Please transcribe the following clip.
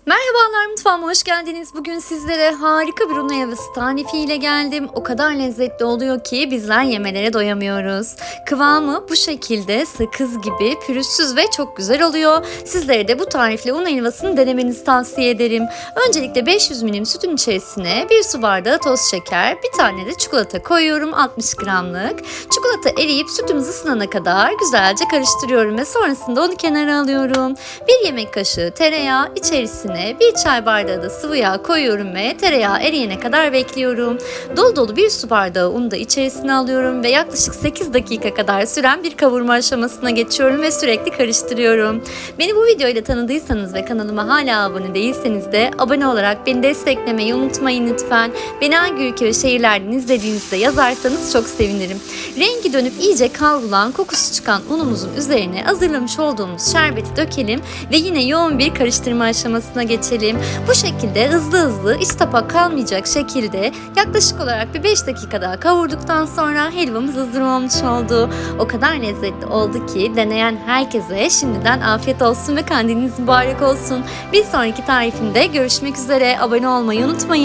Merhabalar, mutfağıma hoş geldiniz. Bugün sizlere harika bir un helvası tarifiyle geldim. O kadar lezzetli oluyor ki bizler yemelere doyamıyoruz. Kıvamı bu şekilde sakız gibi pürüzsüz ve çok güzel oluyor. Sizlere de bu tarifle un helvasını denemenizi tavsiye ederim. Öncelikle 500 ml sütün içerisine 1 su bardağı toz şeker, bir tane de çikolata koyuyorum 60 gramlık. Çikolata eriyip sütümüz ısınana kadar güzelce karıştırıyorum ve sonrasında onu kenara alıyorum. 1 yemek kaşığı tereyağı, içerisine 1 çay bardağı da sıvı yağ koyuyorum ve tereyağı eriyene kadar bekliyorum. Dolu dolu 1 su bardağı unu da içerisine alıyorum ve yaklaşık 8 dakika kadar süren bir kavurma aşamasına geçiyorum ve sürekli karıştırıyorum. Beni bu videoyla tanıdıysanız ve kanalıma hala abone değilseniz de abone olarak beni desteklemeyi unutmayın lütfen. Beni hangi ülke ve şehirlerden izlediğinizde yazarsanız çok sevinirim. Rengi dönüp iyice kavrulan, kokusu çıkan unumuzun üzerine hazırlamış olduğumuz şerbeti dökelim ve yine yoğun bir karıştırma aşamasına geçelim. Bu şekilde hızlı iç tapak kalmayacak şekilde yaklaşık olarak bir 5 dakika daha kavurduktan sonra helvamız hazır olmuş oldu. O kadar lezzetli oldu ki deneyen herkese şimdiden afiyet olsun ve kandiliniz mübarek olsun. Bir sonraki tarifimde görüşmek üzere. Abone olmayı unutmayın.